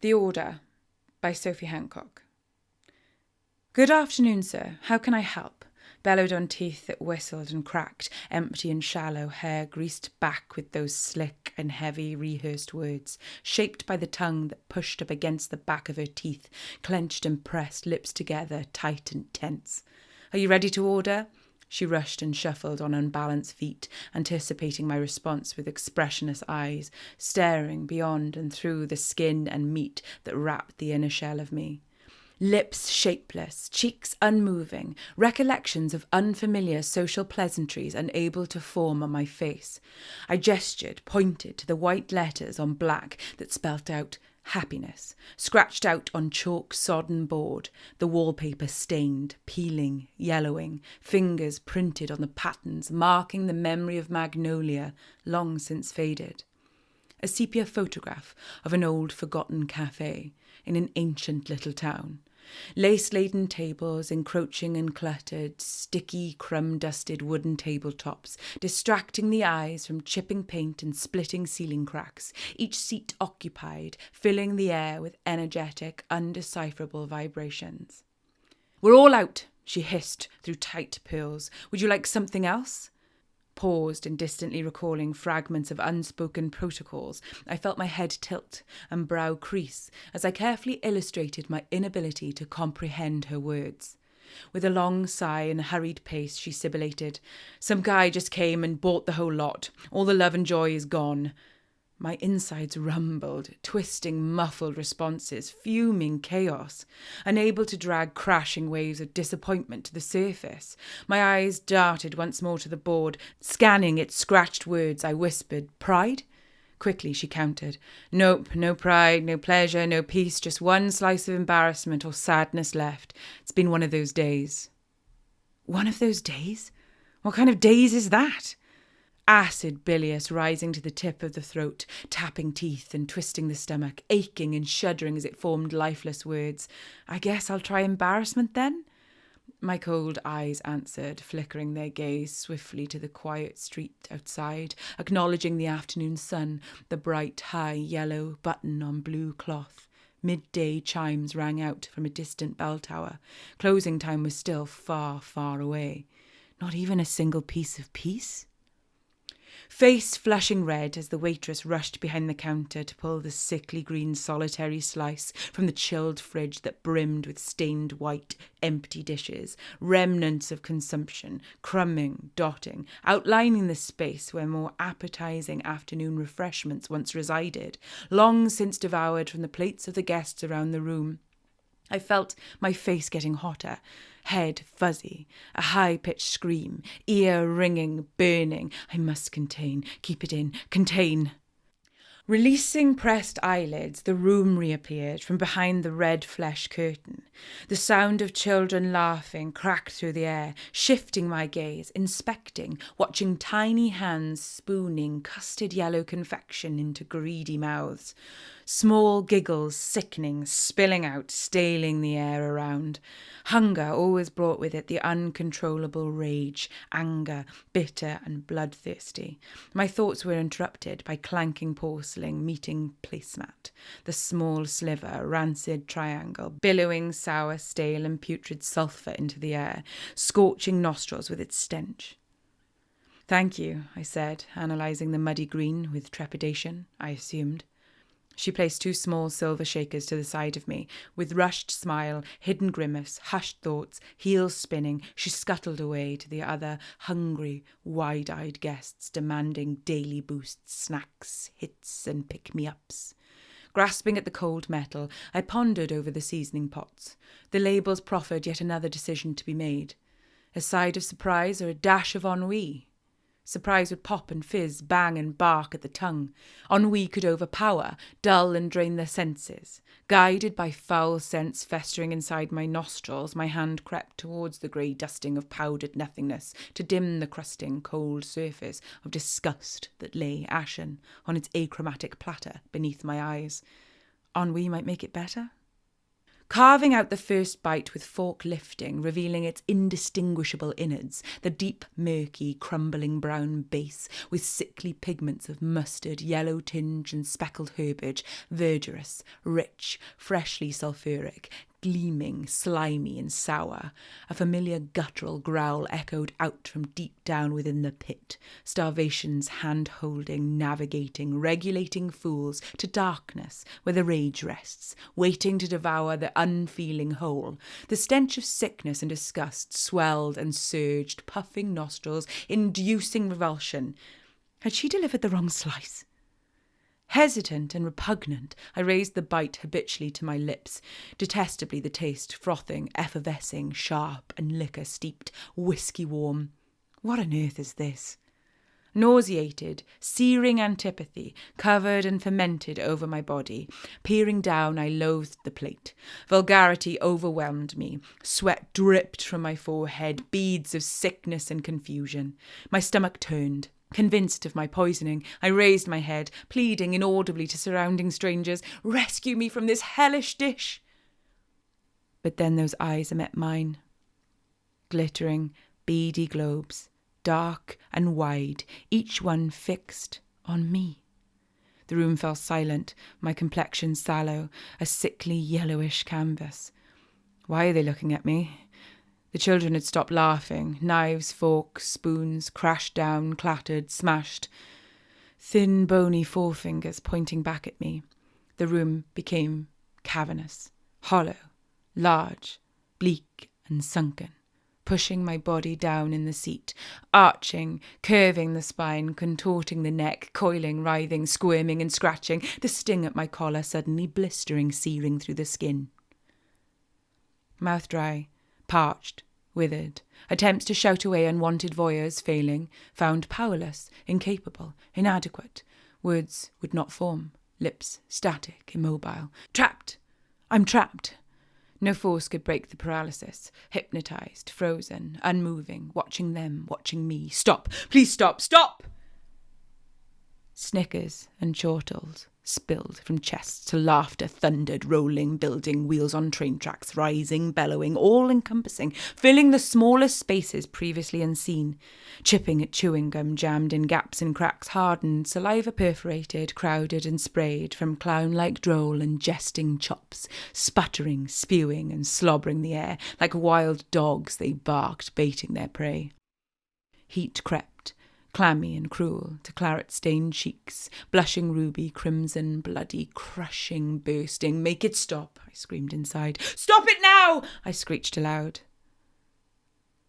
The Order by Sophie Hancock. Good afternoon, sir. How can I help? Bellowed on teeth that whistled and cracked, empty and shallow, hair greased back with those slick and heavy rehearsed words, shaped by the tongue that pushed up against the back of her teeth, clenched and pressed, lips together, tight and tense. Are you ready to order? She rushed and shuffled on unbalanced feet, anticipating my response with expressionless eyes, staring beyond and through the skin and meat that wrapped the inner shell of me. Lips shapeless, cheeks unmoving, recollections of unfamiliar social pleasantries unable to form on my face. I gestured, pointed to the white letters on black that spelt out happiness, scratched out on chalk-sodden board, the wallpaper stained, peeling, yellowing, fingers printed on the patterns marking the memory of magnolia long since faded. A sepia photograph of an old forgotten cafe in an ancient little town. Lace-laden tables, encroaching and cluttered, sticky, crumb-dusted wooden tabletops, distracting the eyes from chipping paint and splitting ceiling cracks, each seat occupied, filling the air with energetic, undecipherable vibrations. "We're all out," she hissed through tight pearls. "Would you like something else?" Paused and distantly recalling fragments of unspoken protocols, I felt my head tilt and brow crease as I carefully illustrated my inability to comprehend her words. With a long sigh and hurried pace, she sibilated, "Some guy just came and bought the whole lot. All the love and joy is gone." My insides rumbled, twisting muffled responses, fuming chaos, unable to drag crashing waves of disappointment to the surface. My eyes darted once more to the board, scanning its scratched words. I whispered, "Pride?" Quickly she countered, "Nope, no pride, no pleasure, no peace, just one slice of embarrassment or sadness left. It's been one of those days." One of those days? What kind of days is that? Acid bilious rising to the tip of the throat, tapping teeth and twisting the stomach, aching and shuddering as it formed lifeless words. "I guess I'll try embarrassment then?" My cold eyes answered, flickering their gaze swiftly to the quiet street outside, acknowledging the afternoon sun, the bright, high yellow button on blue cloth. Midday chimes rang out from a distant bell tower. Closing time was still far, far away. Not even a single piece of peace? Face flushing red as the waitress rushed behind the counter to pull the sickly green solitary slice from the chilled fridge that brimmed with stained white, empty dishes, remnants of consumption, crumbing, dotting, outlining the space where more appetizing afternoon refreshments once resided, long since devoured from the plates of the guests around the room. I felt my face getting hotter, head fuzzy, a high-pitched scream, ear ringing, burning. I must contain, keep it in, contain. Releasing pressed eyelids, the room reappeared from behind the red flesh curtain. The sound of children laughing cracked through the air, shifting my gaze, inspecting, watching tiny hands spooning custard yellow confection into greedy mouths. Small giggles, sickening, spilling out, staling the air around. Hunger always brought with it the uncontrollable rage, anger, bitter and bloodthirsty. My thoughts were interrupted by clanking porcelain meeting placemat, the small sliver, rancid triangle, billowing sour, stale and putrid sulphur into the air, scorching nostrils with its stench. "Thank you," I said, analysing the muddy green with trepidation, I assumed. She placed 2 small silver shakers to the side of me. With rushed smile, hidden grimace, hushed thoughts, heels spinning, she scuttled away to the other hungry, wide-eyed guests demanding daily boosts, snacks, hits and pick-me-ups. Grasping at the cold metal, I pondered over the seasoning pots. The labels proffered yet another decision to be made. A side of surprise or a dash of ennui? Surprise would pop and fizz, bang and bark at the tongue. Ennui could overpower, dull and drain the senses. Guided by foul scents festering inside my nostrils, my hand crept towards the grey dusting of powdered nothingness to dim the crusting, cold surface of disgust that lay ashen on its achromatic platter beneath my eyes. Ennui might make it better? carving out the first bite with fork lifting, revealing its indistinguishable innards, the deep, murky, crumbling brown base with sickly pigments of mustard, yellow tinge and speckled herbage, verdurous, rich, freshly sulphuric, gleaming, slimy and sour. A familiar guttural growl echoed out from deep down within the pit, starvation's hand-holding, navigating, regulating fools to darkness where the rage rests, waiting to devour the unfeeling whole. The stench of sickness and disgust swelled and surged, puffing nostrils, inducing revulsion. Had she delivered the wrong slice? Hesitant and repugnant, I raised the bite habitually to my lips. Detestably the taste, frothing, effervescing, sharp and liquor-steeped, whiskey-warm. What on earth is this? Nauseated, searing antipathy covered and fermented over my body. Peering down, I loathed the plate. Vulgarity overwhelmed me. Sweat dripped from my forehead, beads of sickness and confusion. My stomach turned. Convinced of my poisoning, I raised my head, pleading inaudibly to surrounding strangers, "Rescue me from this hellish dish!" But then those eyes met mine. Glittering, beady globes, dark and wide, each one fixed on me. The room fell silent, my complexion sallow, a sickly yellowish canvas. Why are they looking at me? The children had stopped laughing. Knives, forks, spoons crashed down, clattered, smashed. Thin, bony forefingers pointing back at me. The room became cavernous, hollow, large, bleak and sunken, pushing my body down in the seat, arching, curving the spine, contorting the neck, coiling, writhing, squirming and scratching, the sting at my collar suddenly blistering, searing through the skin. Mouth dry, parched, withered, attempts to shout away unwanted voyeurs failing, found powerless, incapable, inadequate. Words would not form, lips static, immobile. Trapped! I'm trapped! No force could break the paralysis. Hypnotised, frozen, unmoving, watching them, watching me. Stop! Please stop! Stop! Snickers and chortles spilled from chests to laughter thundered, rolling, building, wheels on train tracks, rising, bellowing, all-encompassing, filling the smallest spaces previously unseen. Chipping at chewing gum jammed in gaps and cracks, hardened, saliva perforated, crowded and sprayed from clown-like droll and jesting chops, sputtering, spewing and slobbering the air. Like wild dogs they barked, baiting their prey. Heat crept, clammy and cruel, to claret-stained cheeks, blushing ruby, crimson, bloody, crushing, bursting. "Make it stop," I screamed inside. "Stop it now!" I screeched aloud.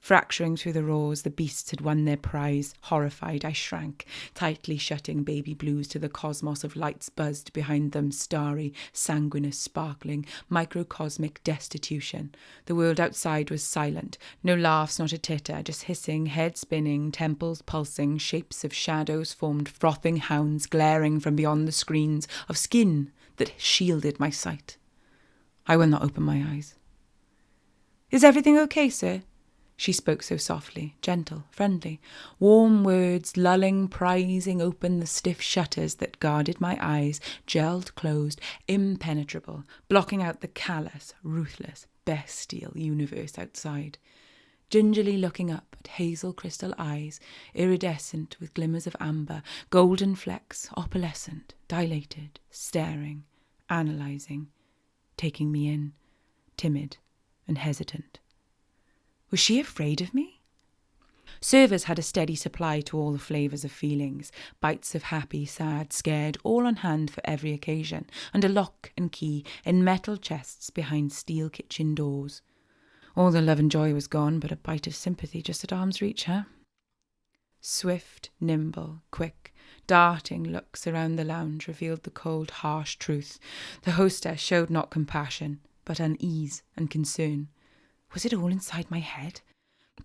Fracturing through the roars, the beasts had won their prize. Horrified, I shrank, tightly shutting baby blues to the cosmos of lights buzzed behind them, starry, sanguineous, sparkling, microcosmic destitution. The world outside was silent. No laughs, not a titter, just hissing, head spinning, temples pulsing, shapes of shadows formed, frothing hounds glaring from beyond the screens of skin that shielded my sight. I will not open my eyes. "Is everything okay, sir?" She spoke so softly, gentle, friendly. Warm words, lulling, prizing open the stiff shutters that guarded my eyes, gelled closed, impenetrable, blocking out the callous, ruthless, bestial universe outside. Gingerly looking up at hazel crystal eyes, iridescent with glimmers of amber, golden flecks, opalescent, dilated, staring, analysing, taking me in, timid and hesitant. Was she afraid of me? Servers had a steady supply to all the flavours of feelings, bites of happy, sad, scared, all on hand for every occasion, and a lock and key in metal chests behind steel kitchen doors. All the love and joy was gone, but a bite of sympathy just at arm's reach, huh? Swift, nimble, quick, darting looks around the lounge revealed the cold, harsh truth. The hostess showed not compassion, but unease and concern. Was it all inside my head?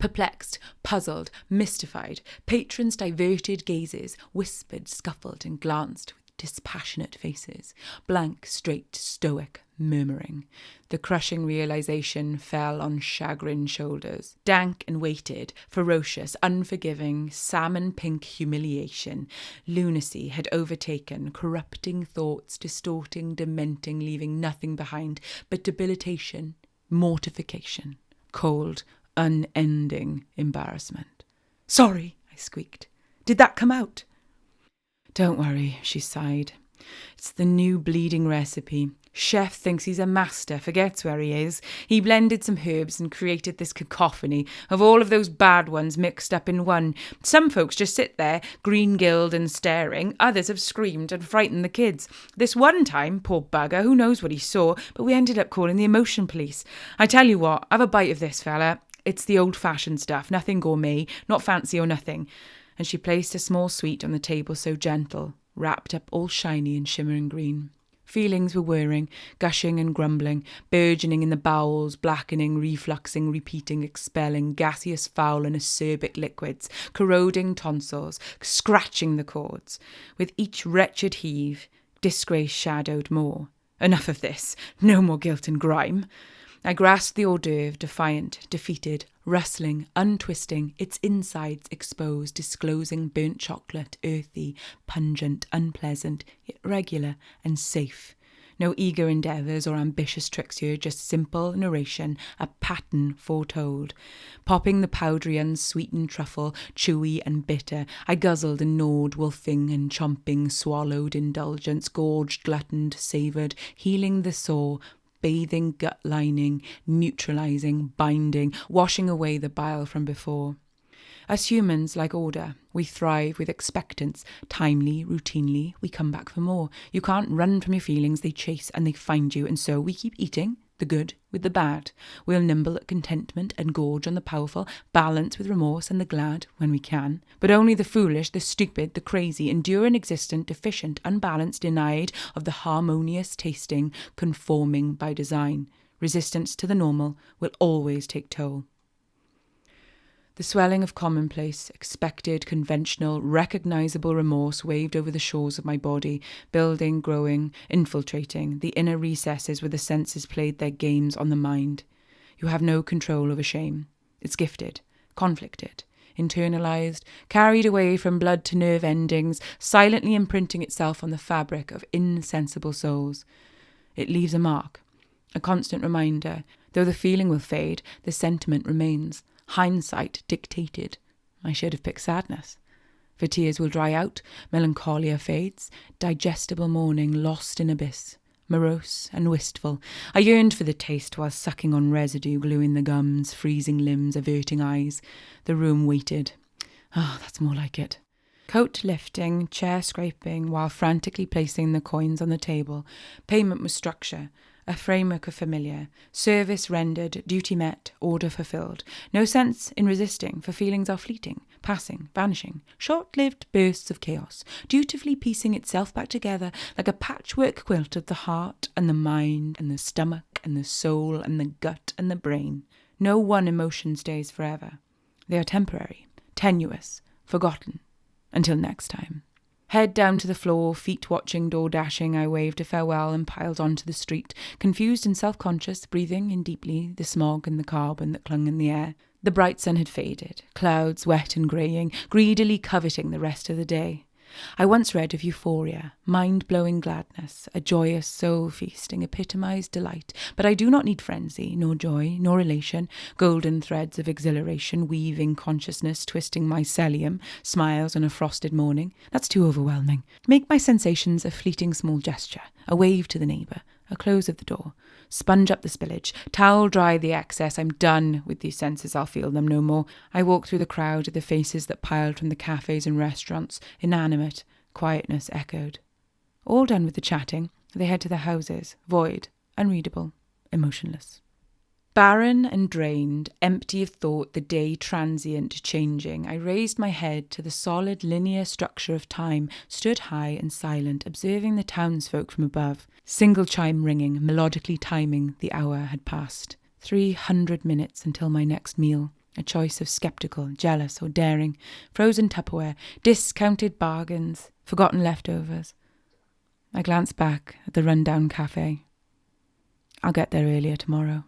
Perplexed, puzzled, mystified, patrons diverted gazes, whispered, scuffled, and glanced with dispassionate faces. Blank, straight, stoic, murmuring. The crushing realization fell on chagrined shoulders. Dank and weighted, ferocious, unforgiving, salmon-pink humiliation. Lunacy had overtaken, corrupting thoughts, distorting, dementing, leaving nothing behind but debilitation, mortification, cold, unending embarrassment. "Sorry," I squeaked. "Did that come out?" "Don't worry," she sighed. "It's the new bleeding recipe. Chef thinks he's a master, forgets where he is. He blended some herbs and created this cacophony of all of those bad ones mixed up in one. Some folks just sit there, green-gilled and staring. Others have screamed and frightened the kids. This one time, poor bugger, who knows what he saw, but we ended up calling the emotion police. I tell you what, have a bite of this, fella. It's the old-fashioned stuff, nothing gourmet, not fancy or nothing." And she placed a small sweet on the table so gentle, wrapped up all shiny and shimmering green. Feelings were whirring, gushing and grumbling, burgeoning in the bowels, blackening, refluxing, repeating, expelling, gaseous, foul and acerbic liquids, corroding tonsils, scratching the cords. With each wretched heave, disgrace shadowed more. Enough of this. No more guilt and grime. I grasped the hors d'oeuvre, defiant, defeated, rustling, untwisting, its insides exposed, disclosing burnt chocolate, earthy, pungent, unpleasant, yet regular and safe. No eager endeavours or ambitious tricks here, just simple narration, a pattern foretold. Popping the powdery, unsweetened truffle, chewy and bitter, I guzzled and gnawed, wolfing and chomping, swallowed indulgence, gorged, gluttoned, savoured, healing the sore, bathing gut lining, neutralising, binding, washing away the bile from before. As humans, like order, we thrive with expectance. Timely, routinely, we come back for more. You can't run from your feelings, they chase and they find you, and so we keep eating, the good with the bad. We'll nimble at contentment and gorge on the powerful, balance with remorse and the glad when we can. But only the foolish, the stupid, the crazy, endure inexistent, deficient, unbalanced, denied of the harmonious tasting, conforming by design. Resistance to the normal will always take toll. The swelling of commonplace, expected, conventional, recognisable remorse waved over the shores of my body, building, growing, infiltrating the inner recesses where the senses played their games on the mind. You have no control over shame. It's gifted, conflicted, internalised, carried away from blood to nerve endings, silently imprinting itself on the fabric of insensible souls. It leaves a mark, a constant reminder. Though the feeling will fade, the sentiment remains. Hindsight dictated. I should have picked sadness. For tears will dry out, melancholia fades, digestible mourning lost in abyss. Morose and wistful, I yearned for the taste while sucking on residue gluing the gums, freezing limbs, averting eyes. The room waited. That's more like it. Coat lifting, chair scraping, while frantically placing the coins on the table. Payment with structure. A framework of familiar, service rendered, duty met, order fulfilled. No sense in resisting, for feelings are fleeting, passing, vanishing, short-lived bursts of chaos, dutifully piecing itself back together like a patchwork quilt of the heart and the mind and the stomach and the soul and the gut and the brain. No one emotion stays forever. They are temporary, tenuous, forgotten. Until next time. Head down to the floor, feet watching, door dashing, I waved a farewell and piled onto the street, confused and self-conscious, breathing in deeply the smog and the carbon that clung in the air. The bright sun had faded, clouds wet and greying, greedily coveting the rest of the day. I once read of euphoria, mind-blowing gladness, a joyous soul-feasting, epitomised delight, but I do not need frenzy, nor joy, nor elation, golden threads of exhilaration weaving consciousness, twisting mycelium, smiles on a frosted morning. That's too overwhelming. Make my sensations a fleeting small gesture, a wave to the neighbour, a close of the door. Sponge up the spillage, towel dry the excess. I'm done with these senses, I'll feel them no more. I walk through the crowd at the faces that piled from the cafes and restaurants, inanimate, quietness echoed. All done with the chatting, they head to their houses, void, unreadable, emotionless. Barren and drained, empty of thought, the day transient, changing, I raised my head to the solid linear structure of time, stood high and silent, observing the townsfolk from above. Single chime ringing, melodically timing, the hour had passed. 300 minutes until my next meal. A choice of sceptical, jealous or daring, frozen Tupperware, discounted bargains, forgotten leftovers. I glanced back at the run-down cafe. I'll get there earlier tomorrow.